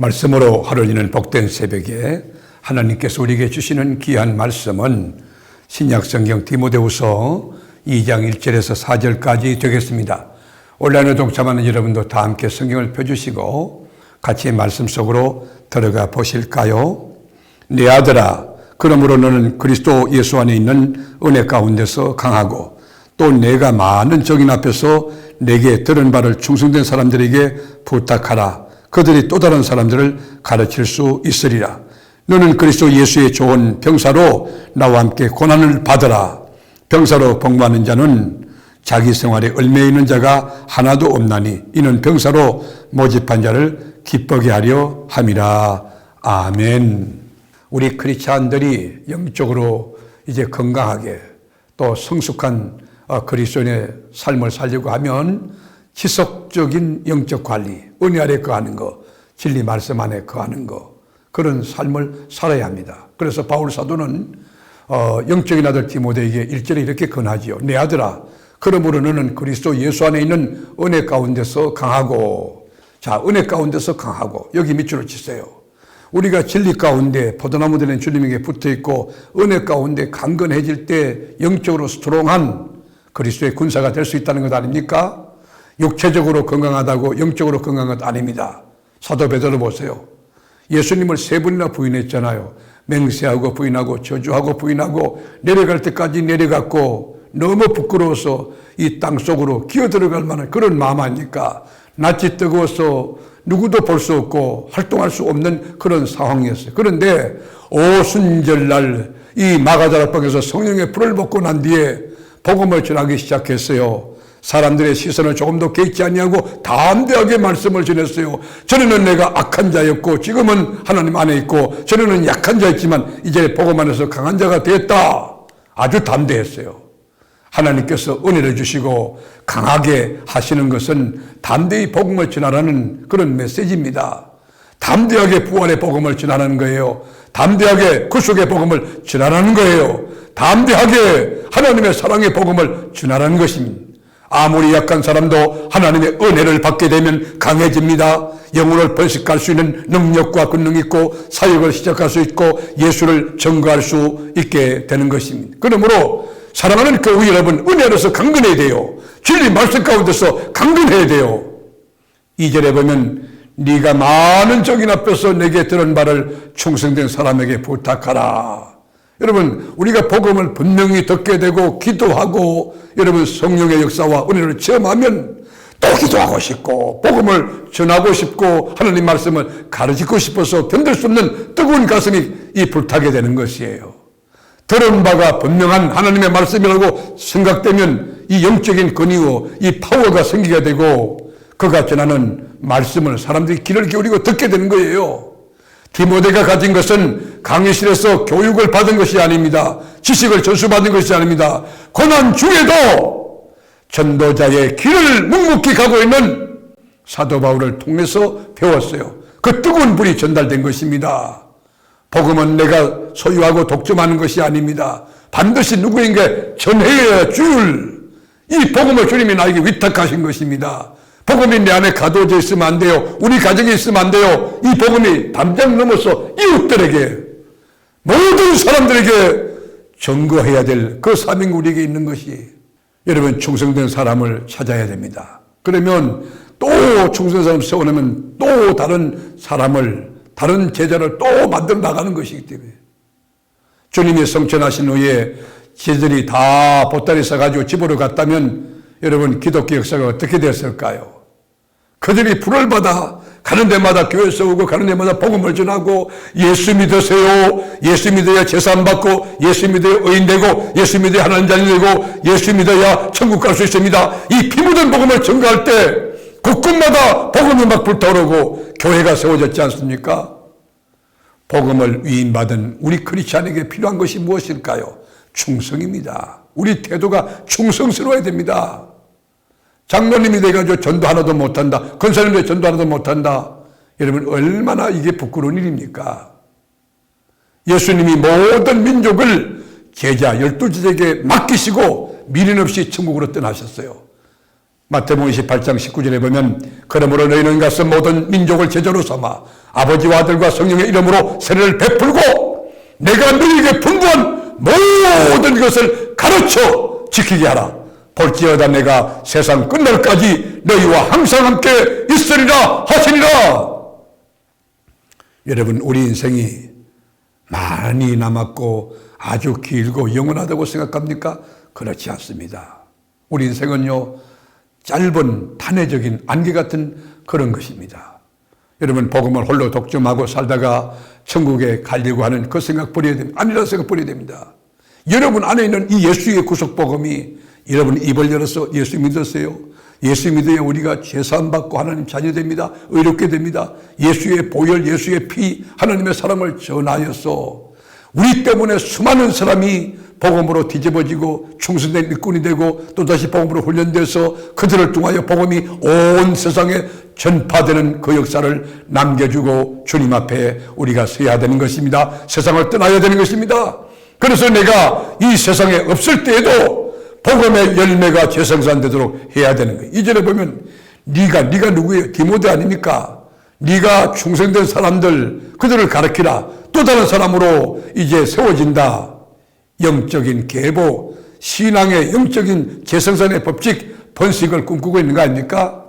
말씀으로 하루 이는 복된 새벽에 하나님께서 우리에게 주시는 귀한 말씀은 신약성경 디모데후서 2장 1절에서 4절까지 되겠습니다. 온라인을 동참하는 여러분도 다 함께 성경을 펴주시고 같이 말씀 속으로 들어가 보실까요? 내 아들아, 그러므로 너는 그리스도 예수 안에 있는 은혜 가운데서 강하고 또 내가 많은 적인 앞에서 내게 들은 바를 충성된 사람들에게 부탁하라. 그들이 또 다른 사람들을 가르칠 수 있으리라. 너는 그리스도 예수의 좋은 병사로 나와 함께 고난을 받으라. 병사로 복무하는 자는 자기 생활에 얽매여 있는 자가 하나도 없나니 이는 병사로 모집한 자를 기쁘게 하려 함이라. 아멘. 우리 크리스찬들이 영적으로 이제 건강하게 또 성숙한 그리스도인의 삶을 살려고 하면 지속적인 영적 관리, 은혜 아래 거하는 거, 진리 말씀 안에 거하는 거, 그런 삶을 살아야 합니다. 그래서 바울 사도는 영적인 아들 디모데에게 1절에 이렇게 권하지요. 내 아들아, 그러므로 너는 그리스도 예수 안에 있는 은혜 가운데서 강하고, 자, 은혜 가운데서 강하고, 여기 밑줄을 치세요. 우리가 진리 가운데 포도나무 되는 주님에게 붙어있고 은혜 가운데 강건해질 때 영적으로 스트롱한 그리스도의 군사가 될 수 있다는 것 아닙니까? 육체적으로 건강하다고 영적으로 건강한 것 아닙니다. 사도 베드로 보세요. 예수님을 3번이나 부인했잖아요. 맹세하고 부인하고 저주하고 부인하고 내려갈 때까지 내려갔고 너무 부끄러워서 이 땅 속으로 기어 들어갈 만한 그런 마음 아닙니까? 낯이 뜨거워서 누구도 볼 수 없고 활동할 수 없는 그런 상황이었어요. 그런데 오순절날 이 마가다락방에서 성령의 불을 받고 난 뒤에 복음을 전하기 시작했어요. 사람들의 시선을 조금도 개의치 아니하고 담대하게 말씀을 전했어요. 전에는 내가 악한 자였고 지금은 하나님 안에 있고 전에는 약한 자였지만 이제 복음 안에서 강한 자가 됐다. 아주 담대했어요. 하나님께서 은혜를 주시고 강하게 하시는 것은 담대히 복음을 전하라는 그런 메시지입니다. 담대하게 부활의 복음을 전하는 거예요. 담대하게 구속의 복음을 전하라는 거예요. 담대하게 하나님의 사랑의 복음을 전하라는 것입니다. 아무리 약한 사람도 하나님의 은혜를 받게 되면 강해집니다. 영혼을 번식할 수 있는 능력과 권능이 있고 사역을 시작할 수 있고 예수를 증거할 수 있게 되는 것입니다. 그러므로 사랑하는 교회 여러분, 은혜 안에서 강건해야 돼요. 진리 말씀 가운데서 강건해야 돼요. 2절에 보면 네가 많은 적인 앞에서 내게 들은 바를 충성된 사람에게 부탁하라. 여러분, 우리가 복음을 분명히 듣게 되고 기도하고 여러분 성령의 역사와 은혜를 체험하면 또 기도하고 싶고 복음을 전하고 싶고 하나님 말씀을 가르치고 싶어서 견딜 수 없는 뜨거운 가슴이 이 불타게 되는 것이에요. 들은 바가 분명한 하나님의 말씀이라고 생각되면 이 영적인 근위와 이 파워가 생기게 되고 그가 전하는 말씀을 사람들이 귀를 기울이고 듣게 되는 거예요. 디모데가 가진 것은 강의실에서 교육을 받은 것이 아닙니다. 지식을 전수받은 것이 아닙니다. 고난 중에도 전도자의 길을 묵묵히 가고 있는 사도 바울을 통해서 배웠어요. 그 뜨거운 불이 전달된 것입니다. 복음은 내가 소유하고 독점하는 것이 아닙니다. 반드시 누구에게 전해야 줄 이 복음을 주님이 나에게 위탁하신 것입니다. 복음이 내 안에 가둬져 있으면 안 돼요. 우리 가정에 있으면 안 돼요. 이 복음이 담장 넘어서 이웃들에게 모든 사람들에게 전거해야 될 그 사명이 우리에게 있는 것이 여러분 충성된 사람을 찾아야 됩니다. 그러면 또 충성된 사람 세워내면 또 다른 사람을 다른 제자를 또 만들어 나가는 것이기 때문에 주님이 성천하신 후에 제자들이 다 보따리 싸가지고 집으로 갔다면 여러분 기독교 역사가 어떻게 됐을까요? 그들이 불을 받아 가는 데마다 교회 세우고 가는 데마다 복음을 전하고 예수 믿으세요. 예수 믿어야 재산 받고 예수 믿어야 의인 되고 예수 믿어야 하나님 자녀 되고 예수 믿어야 천국 갈 수 있습니다. 이 피 묻은 복음을 전가할 때 곳곳마다 복음이 막 불타오르고 교회가 세워졌지 않습니까? 복음을 위임받은 우리 크리스찬에게 필요한 것이 무엇일까요? 충성입니다. 우리 태도가 충성스러워야 됩니다. 장로님이 돼가지고 전도 하나도 못한다. 권사님이 전도 하나도 못한다. 여러분 얼마나 이게 부끄러운 일입니까? 예수님이 모든 민족을 제자 12제자에게 맡기시고 미련 없이 천국으로 떠나셨어요. 마태복음 28장 19절에 보면 그러므로 너희는 가서 모든 민족을 제자로 삼아 아버지와 아들과 성령의 이름으로 세례를 베풀고 내가 너희에게 분부한 모든 것을 가르쳐 지키게 하라. 볼지어다 내가 세상 끝날까지 너희와 항상 함께 있으리라 하시니라. 여러분, 우리 인생이 많이 남았고 아주 길고 영원하다고 생각합니까? 그렇지 않습니다. 우리 인생은요, 짧은 탄회적인 안개 같은 그런 것입니다. 여러분, 복음을 홀로 독점하고 살다가 천국에 가려고 하는 그 생각 버려야 됩니다. 아니라는 생각 버려야 됩니다. 여러분 안에 있는 이 예수의 구속복음이 여러분 입을 열어서 예수 믿으세요. 예수 믿어야 우리가 죄사함 받고 하나님 자녀 됩니다. 의롭게 됩니다. 예수의 보혈, 예수의 피, 하나님의 사랑을 전하여서 우리 때문에 수많은 사람이 복음으로 뒤집어지고 충성된 일꾼이 되고 또다시 복음으로 훈련돼서 그들을 통하여 복음이 온 세상에 전파되는 그 역사를 남겨주고 주님 앞에 우리가 서야 되는 것입니다. 세상을 떠나야 되는 것입니다. 그래서 내가 이 세상에 없을 때에도 복음의 열매가 재생산되도록 해야 되는 거예요. 이전에 보면 네가 누구예요? 디모데 아닙니까? 네가 충성된 사람들 그들을 가르치라. 또 다른 사람으로 이제 세워진다. 영적인 계보, 신앙의 영적인 재생산의 법칙, 번식을 꿈꾸고 있는 거 아닙니까?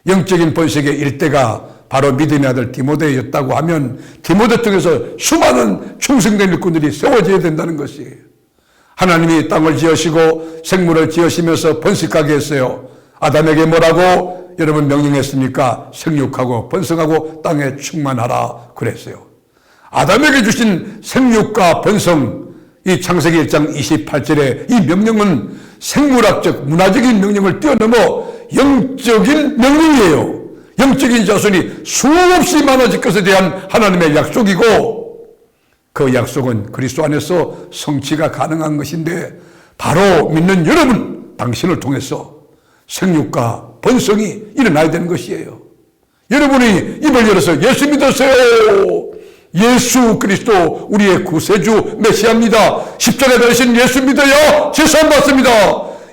영적인 번식의 일대가 바로 믿음의 아들 디모데였다고 하면 디모데 통해서 수많은 충성된 일꾼들이 세워져야 된다는 것이에요. 하나님이 땅을 지으시고 생물을 지으시면서 번식하게 했어요. 아담에게 뭐라고 여러분 명령했습니까? 생육하고 번성하고 땅에 충만하라 그랬어요. 아담에게 주신 생육과 번성, 이 창세기 1장 28절에 이 명령은 생물학적, 문화적인 명령을 뛰어넘어 영적인 명령이에요. 영적인 자손이 수없이 많아질 것에 대한 하나님의 약속이고 그 약속은 그리스도 안에서 성취가 가능한 것인데 바로 믿는 여러분, 당신을 통해서 생육과 번성이 일어나야 되는 것이에요. 여러분이 입을 열어서 예수 믿으세요. 예수 그리스도 우리의 구세주 메시아입니다. 십자가에 달리신 예수 믿어야 죄사함 받습니다.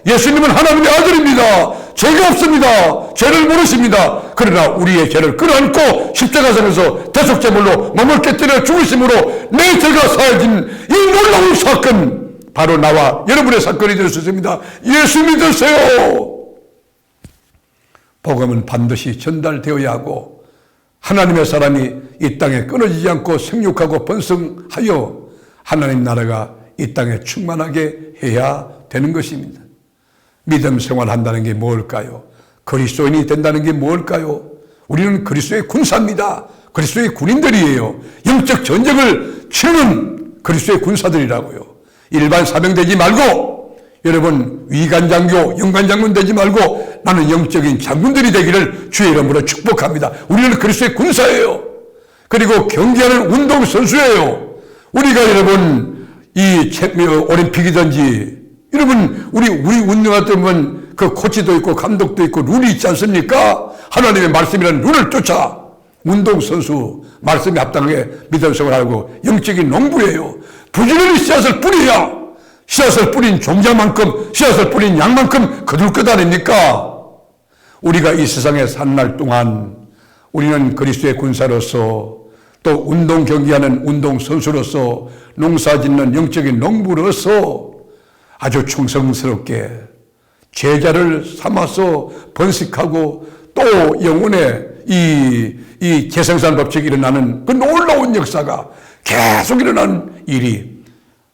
예수님은 하나님의 아들입니다. 죄가 없습니다. 죄를 모르십니다. 그러나 우리의 죄를 끌어안고 십자가상에서 대속제물로 몸을 깨뜨려 죽으심으로 내 죄가 사해진 이 놀라운 사건, 바로 나와 여러분의 사건이 될 수 있습니다. 예수 믿으세요. 복음은 반드시 전달되어야 하고 하나님의 사람이 이 땅에 끊어지지 않고 생육하고 번성하여 하나님 나라가 이 땅에 충만하게 해야 되는 것입니다. 믿음 생활한다는 게 뭘까요? 그리스도인이 된다는 게 뭘까요? 우리는 그리스도의 군사입니다. 그리스도의 군인들이에요. 영적 전쟁을 치르는 그리스도의 군사들이라고요. 일반 사병 되지 말고 여러분 위관장교, 영관장군 되지 말고 나는 영적인 장군들이 되기를 주의 이름으로 축복합니다. 우리는 그리스도의 군사예요. 그리고 경기하는 운동선수예요. 우리가 여러분 이 올림픽이든지 여러분 우리 운동할 때 보면 그 코치도 있고 감독도 있고 룰이 있지 않습니까? 하나님의 말씀이라는 룰을 쫓아 운동선수 말씀에 합당하게 믿음 생활하고 영적인 농부예요. 부지런히 씨앗을 뿌려야 씨앗을 뿌린 종자만큼 씨앗을 뿌린 양만큼 거둘 것 아닙니까? 우리가 이 세상에 산 날 동안 우리는 그리스도의 군사로서 또 운동 경기하는 운동선수로서 농사짓는 영적인 농부로서 아주 충성스럽게 제자를 삼아서 번식하고 또 영혼의 이 재생산 법칙이 일어나는 그 놀라운 역사가 계속 일어나는 일이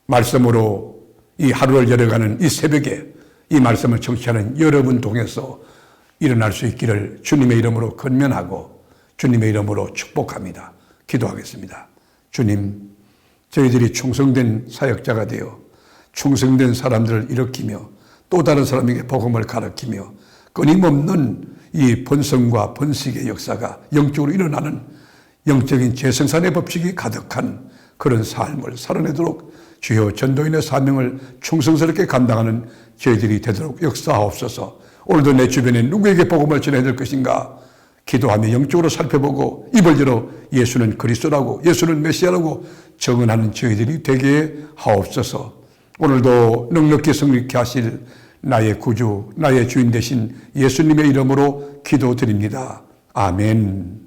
말씀으로 이 하루를 열어가는 이 새벽에 이 말씀을 청취하는 여러분 통해서 일어날 수 있기를 주님의 이름으로 권면하고 주님의 이름으로 축복합니다. 기도하겠습니다. 주님, 저희들이 충성된 사역자가 되어 충성된 사람들을 일으키며 또 다른 사람에게 복음을 가르치며 끊임없는 이 번성과 번식의 역사가 영적으로 일어나는 영적인 재생산의 법칙이 가득한 그런 삶을 살아내도록 주여 전도인의 사명을 충성스럽게 감당하는 저희들이 되도록 역사하옵소서. 오늘도 내 주변에 누구에게 복음을 전해야 될 것인가 기도하며 영적으로 살펴보고 입을 열어 예수는 그리스도라고 예수는 메시아라고 증언하는 저희들이 되게 하옵소서. 오늘도 넉넉히 성립케 하실 나의 구주, 나의 주인 되신 예수님의 이름으로 기도드립니다. 아멘.